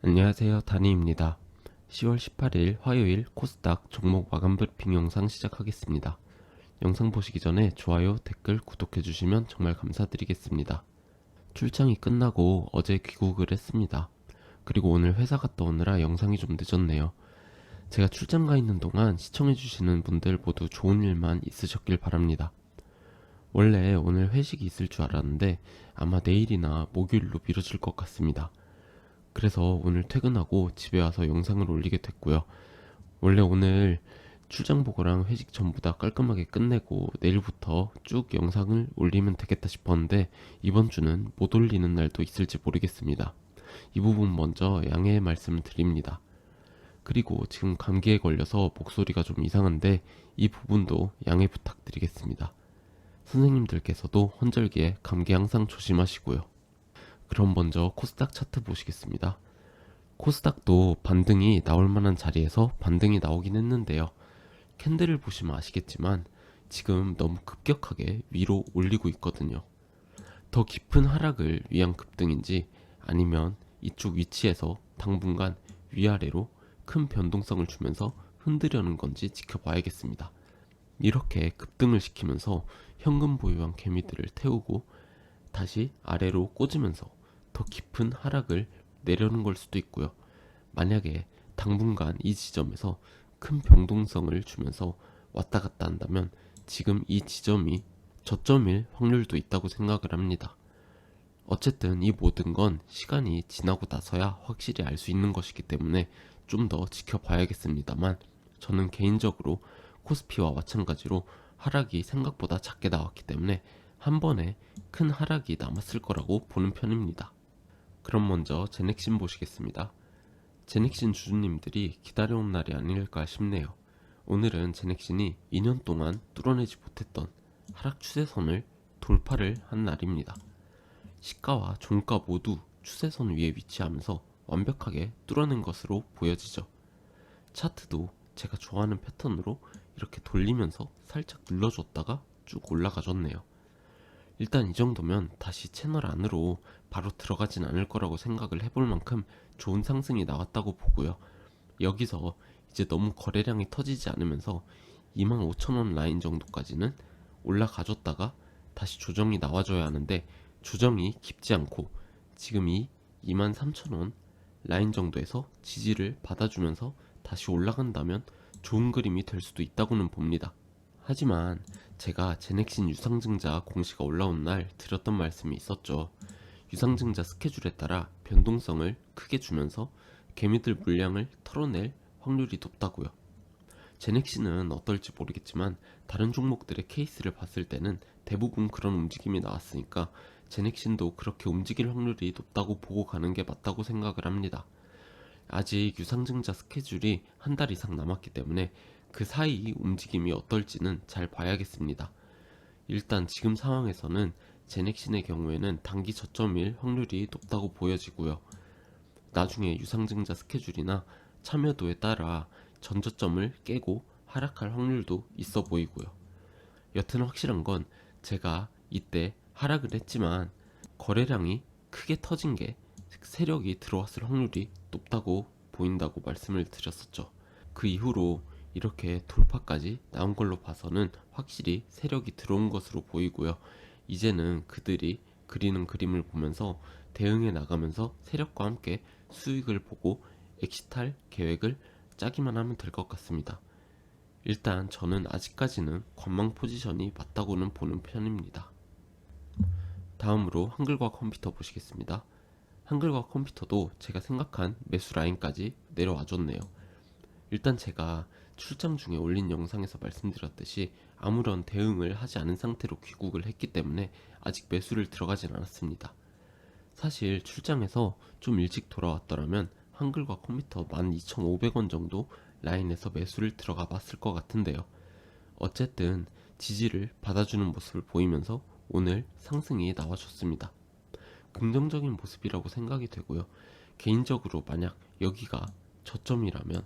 안녕하세요, 다니입니다. 10월 18일 화요일 코스닥 종목 마감 브리핑 영상 시작하겠습니다. 영상 보시기 전에 좋아요, 댓글, 구독해주시면 정말 감사드리겠습니다. 출장이 끝나고 어제 귀국을 했습니다. 그리고 오늘 회사 갔다 오느라 영상이 좀 늦었네요. 제가 출장 가 있는 동안 시청해주시는 분들 모두 좋은 일만 있으셨길 바랍니다. 원래 오늘 회식이 있을 줄 알았는데 아마 내일이나 목요일로 미뤄질 것 같습니다. 그래서 오늘 퇴근하고 집에 와서 영상을 올리게 됐고요. 원래 오늘 출장 보고랑 회식 전부 다 깔끔하게 끝내고 내일부터 쭉 영상을 올리면 되겠다 싶었는데 이번 주는 못 올리는 날도 있을지 모르겠습니다. 이 부분 먼저 양해의 말씀을 드립니다. 그리고 지금 감기에 걸려서 목소리가 좀 이상한데 이 부분도 양해 부탁드리겠습니다. 선생님들께서도 환절기에 감기 항상 조심하시고요. 그럼 먼저 코스닥 차트 보시겠습니다. 코스닥도 반등이 나올 만한 자리에서 반등이 나오긴 했는데요. 캔들을 보시면 아시겠지만 지금 너무 급격하게 위로 올리고 있거든요. 더 깊은 하락을 위한 급등인지 아니면 이쪽 위치에서 당분간 위아래로 큰 변동성을 주면서 흔들려는 건지 지켜봐야겠습니다. 이렇게 급등을 시키면서 현금 보유한 개미들을 태우고 다시 아래로 꽂으면서 더 깊은 하락을 내려는 걸 수도 있고요. 만약에 당분간 이 지점에서 큰 변동성을 주면서 왔다 갔다 한다면 지금 이 지점이 저점일 확률도 있다고 생각을 합니다. 어쨌든 이 모든 건 시간이 지나고 나서야 확실히 알 수 있는 것이기 때문에 좀 더 지켜봐야겠습니다만 저는 개인적으로 코스피와 마찬가지로 하락이 생각보다 작게 나왔기 때문에 한 번에 큰 하락이 남았을 거라고 보는 편입니다. 그럼 먼저 제넥신 보시겠습니다. 제넥신 주주님들이 기다려온 날이 아닐까 싶네요. 오늘은 제넥신이 2년 동안 뚫어내지 못했던 하락 추세선을 돌파를 한 날입니다. 시가와 종가 모두 추세선 위에 위치하면서 완벽하게 뚫어낸 것으로 보여지죠. 차트도 제가 좋아하는 패턴으로 이렇게 돌리면서 살짝 눌러줬다가 쭉 올라가줬네요. 일단 이 정도면 다시 채널 안으로 바로 들어가진 않을 거라고 생각을 해볼 만큼 좋은 상승이 나왔다고 보고요. 여기서 이제 너무 거래량이 터지지 않으면서 25,000원 라인 정도까지는 올라가줬다가 다시 조정이 나와줘야 하는데 조정이 깊지 않고 지금 이 23,000원 라인 정도에서 지지를 받아주면서 다시 올라간다면 좋은 그림이 될 수도 있다고는 봅니다. 하지만 제가 제넥신 유상증자 공시가 올라온 날 드렸던 말씀이 있었죠. 유상증자 스케줄에 따라 변동성을 크게 주면서 개미들 물량을 털어낼 확률이 높다고요. 제넥신은 어떨지 모르겠지만 다른 종목들의 케이스를 봤을 때는 대부분 그런 움직임이 나왔으니까 제넥신도 그렇게 움직일 확률이 높다고 보고 가는 게 맞다고 생각을 합니다. 아직 유상증자 스케줄이 한 달 이상 남았기 때문에 그 사이 움직임이 어떨지는 잘 봐야겠습니다. 일단 지금 상황에서는 제넥신의 경우에는 단기 저점일 확률이 높다고 보여지고요. 나중에 유상증자 스케줄이나 참여도에 따라 전저점을 깨고 하락할 확률도 있어 보이고요. 여튼 확실한 건 제가 이때 하락을 했지만 거래량이 크게 터진 게 세력이 들어왔을 확률이 높다고 보인다고 말씀을 드렸었죠. 그 이후로 이렇게 돌파까지 나온 걸로 봐서는 확실히 세력이 들어온 것으로 보이고요. 이제는 그들이 그리는 그림을 보면서 대응해 나가면서 세력과 함께 수익을 보고 엑시탈 계획을 짜기만 하면 될 것 같습니다. 일단 저는 아직까지는 관망 포지션이 맞다고는 보는 편입니다. 다음으로 한글과 컴퓨터 보시겠습니다. 한글과 컴퓨터도 제가 생각한 매수 라인까지 내려와 줬네요. 일단 제가 출장 중에 올린 영상에서 말씀드렸듯이 아무런 대응을 하지 않은 상태로 귀국을 했기 때문에 아직 매수를 들어가진 않았습니다. 사실 출장에서 좀 일찍 돌아왔더라면 한글과 컴퓨터 12,500원 정도 라인에서 매수를 들어가 봤을 것 같은데요. 어쨌든 지지를 받아주는 모습을 보이면서 오늘 상승이 나와줬습니다. 긍정적인 모습이라고 생각이 되고요. 개인적으로 만약 여기가 저점이라면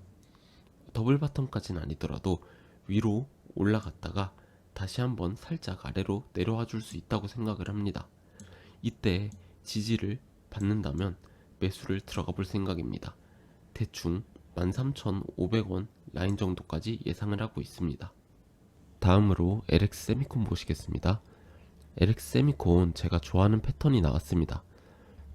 더블 바텀까지는 아니더라도 위로 올라갔다가 다시 한번 살짝 아래로 내려와 줄 수 있다고 생각을 합니다. 이때 지지를 받는다면 매수를 들어가 볼 생각입니다. 대충 13,500원 라인 정도까지 예상을 하고 있습니다. 다음으로 LX 세미콘 보시겠습니다. LX 세미콘 제가 좋아하는 패턴이 나왔습니다.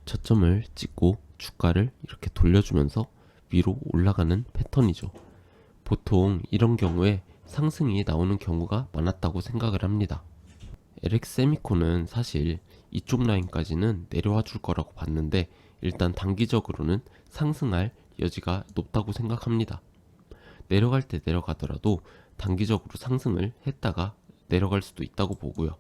저점을 찍고 주가를 이렇게 돌려주면서 위로 올라가는 패턴이죠. 보통 이런 경우에 상승이 나오는 경우가 많았다고 생각을 합니다. LX 세미콘은 사실 이쪽 라인까지는 내려와 줄 거라고 봤는데 일단 단기적으로는 상승할 여지가 높다고 생각합니다. 내려갈 때 내려가더라도 단기적으로 상승을 했다가 내려갈 수도 있다고 보고요.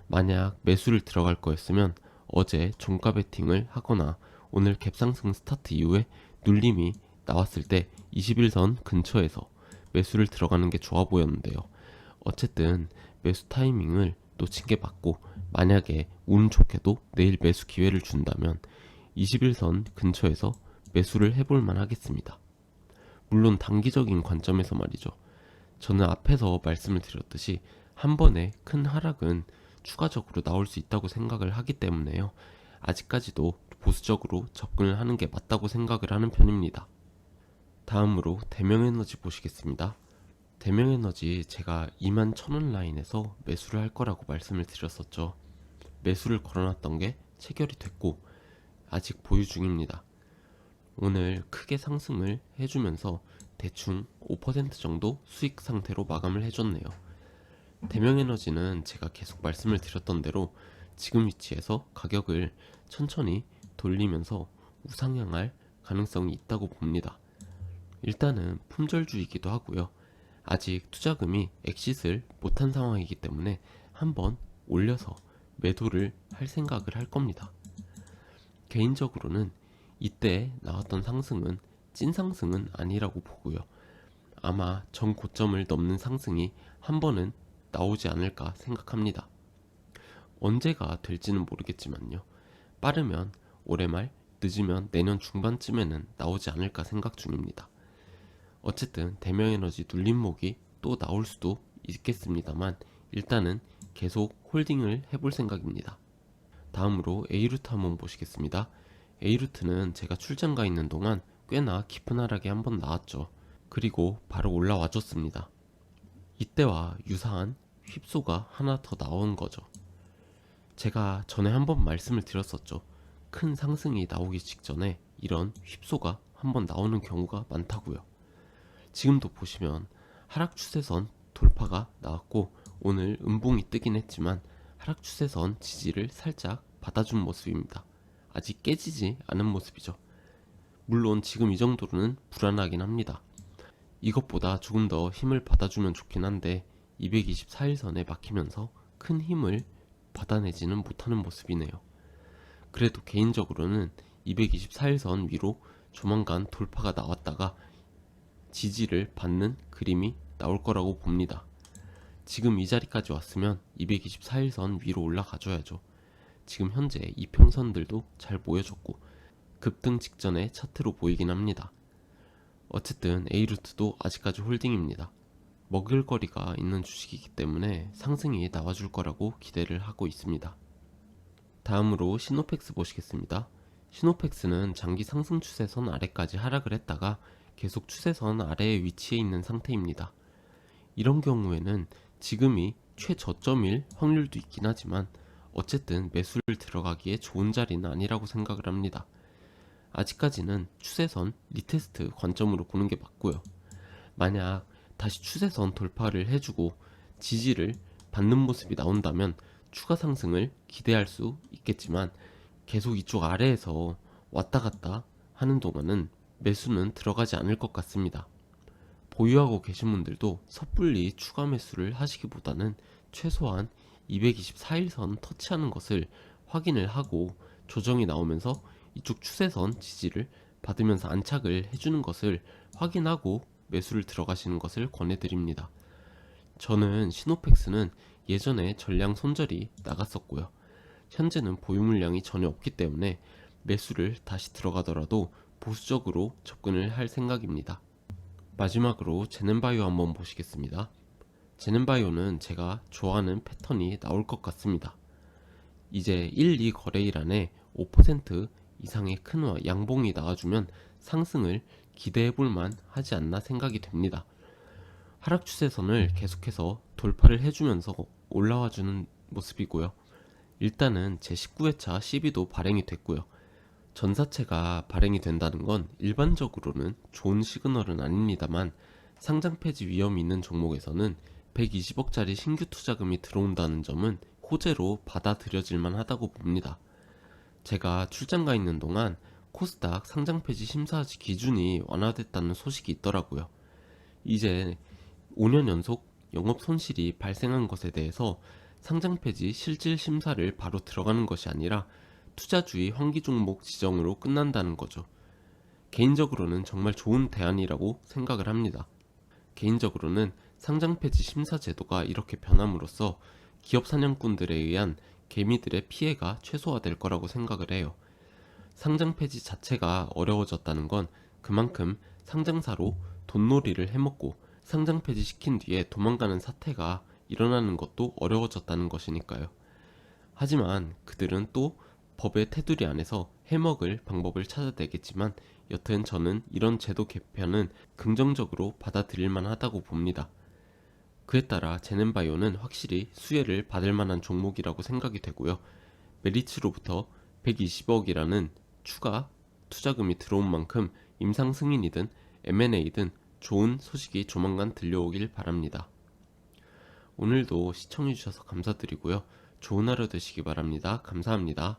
만약 매수를 들어갈 거였으면 어제 종가 베팅을 하거나 오늘 갭상승 스타트 이후에 눌림이 나왔을 때 21선 근처에서 매수를 들어가는 게 좋아 보였는데요. 어쨌든 매수 타이밍을 놓친 게 맞고, 만약에 운 좋게도 내일 매수 기회를 준다면 21선 근처에서 매수를 해볼 만 하겠습니다. 물론 단기적인 관점에서 말이죠. 저는 앞에서 말씀을 드렸듯이 한 번에 큰 하락은 추가적으로 나올 수 있다고 생각을 하기 때문에요. 아직까지도 보수적으로 접근을 하는 게 맞다고 생각을 하는 편입니다. 다음으로 대명에너지 보시겠습니다. 대명에너지 제가 21,000원 라인에서 매수를 할 거라고 말씀을 드렸었죠. 매수를 걸어놨던 게 체결이 됐고 아직 보유 중입니다. 오늘 크게 상승을 해주면서 대충 5% 정도 수익 상태로 마감을 해줬네요. 대명에너지는 제가 계속 말씀을 드렸던 대로 지금 위치에서 가격을 천천히 돌리면서 우상향할 가능성이 있다고 봅니다. 일단은 품절주이기도 하고요. 아직 투자금이 엑싯을 못한 상황이기 때문에 한번 올려서 매도를 할 생각을 할 겁니다. 개인적으로는 이때 나왔던 상승은 찐 상승은 아니라고 보고요. 아마 전 고점을 넘는 상승이 한 번은 나오지 않을까 생각합니다. 언제가 될지는 모르겠지만요. 빠르면 올해 말, 늦으면 내년 중반쯤에는 나오지 않을까 생각 중입니다. 어쨌든 대명에너지 눌림목이 또 나올 수도 있겠습니다만 일단은 계속 홀딩을 해볼 생각입니다. 다음으로 A루트 한번 보시겠습니다. A루트는 제가 출장 가 있는 동안 꽤나 깊은 하락이 한번 나왔죠. 그리고 바로 올라와 줬습니다. 이때와 유사한 휩소가 하나 더 나온 거죠. 제가 전에 한번 말씀을 드렸었죠. 큰 상승이 나오기 직전에 이런 휩소가 한번 나오는 경우가 많다고요. 지금도 보시면 하락 추세선 돌파가 나왔고 오늘 음봉이 뜨긴 했지만 하락 추세선 지지를 살짝 받아준 모습입니다. 아직 깨지지 않은 모습이죠. 물론 지금 이 정도로는 불안하긴 합니다. 이것보다 조금 더 힘을 받아주면 좋긴 한데 224일선에 막히면서 큰 힘을 받아내지는 못하는 모습이네요. 그래도 개인적으로는 224일선 위로 조만간 돌파가 나왔다가 지지를 받는 그림이 나올 거라고 봅니다. 지금 이 자리까지 왔으면 224일선 위로 올라가줘야죠. 지금 현재 이평선들도 잘 모여졌고 급등 직전의 차트로 보이긴 합니다. 어쨌든 A루트도 아직까지 홀딩입니다. 먹을거리가 있는 주식이기 때문에 상승이 나와줄 거라고 기대를 하고 있습니다. 다음으로 시노펙스 보시겠습니다. 시노펙스는 장기 상승 추세선 아래까지 하락을 했다가 계속 추세선 아래에 위치해 있는 상태입니다. 이런 경우에는 지금이 최저점일 확률도 있긴 하지만 어쨌든 매수를 들어가기에 좋은 자리는 아니라고 생각을 합니다. 아직까지는 추세선 리테스트 관점으로 보는 게 맞고요. 만약 다시 추세선 돌파를 해주고 지지를 받는 모습이 나온다면 추가 상승을 기대할 수 있겠지만 계속 이쪽 아래에서 왔다 갔다 하는 동안은 매수는 들어가지 않을 것 같습니다. 보유하고 계신 분들도 섣불리 추가 매수를 하시기보다는 최소한 224일선 터치하는 것을 확인을 하고 조정이 나오면서 이쪽 추세선 지지를 받으면서 안착을 해주는 것을 확인하고 매수를 들어가시는 것을 권해드립니다. 저는 시노펙스는 예전에 전량 손절이 나갔었고요. 현재는 보유 물량이 전혀 없기 때문에 매수를 다시 들어가더라도 보수적으로 접근을 할 생각입니다. 마지막으로 제넨바이오 한번 보시겠습니다. 제넨바이오는 제가 좋아하는 패턴이 나올 것 같습니다. 이제 1, 2 거래일 안에 5% 이상의 큰 양봉이 나와주면 상승을 기대해볼만 하지 않나 생각이 됩니다. 하락 추세선을 계속해서 돌파를 해주면서 올라와주는 모습이고요. 일단은 제19회차 CB도 발행이 됐고요. 전사채가 발행이 된다는 건 일반적으로는 좋은 시그널은 아닙니다만 상장 폐지 위험이 있는 종목에서는 120억짜리 신규 투자금이 들어온다는 점은 호재로 받아들여질만 하다고 봅니다. 제가 출장 가 있는 동안 코스닥 상장 폐지 심사 기준이 완화됐다는 소식이 있더라고요. 이제 5년 연속 영업 손실이 발생한 것에 대해서 상장 폐지 실질 심사를 바로 들어가는 것이 아니라 투자주의 환기 종목 지정으로 끝난다는 거죠. 개인적으로는 정말 좋은 대안이라고 생각을 합니다. 개인적으로는 상장 폐지 심사 제도가 이렇게 변함으로써 기업 사냥꾼들에 의한 개미들의 피해가 최소화될 거라고 생각을 해요. 상장 폐지 자체가 어려워졌다는 건 그만큼 상장사로 돈놀이를 해먹고 상장 폐지 시킨 뒤에 도망가는 사태가 일어나는 것도 어려워졌다는 것이니까요. 하지만 그들은 또 법의 테두리 안에서 해먹을 방법을 찾아내겠지만 여튼 저는 이런 제도 개편은 긍정적으로 받아들일만 하다고 봅니다. 그에 따라 제넨바이오는 확실히 수혜를 받을 만한 종목이라고 생각이 되고요. 메리츠로부터 120억이라는 추가 투자금이 들어온 만큼 임상 승인이든 M&A든 좋은 소식이 조만간 들려오길 바랍니다. 오늘도 시청해주셔서 감사드리고요. 좋은 하루 되시기 바랍니다. 감사합니다.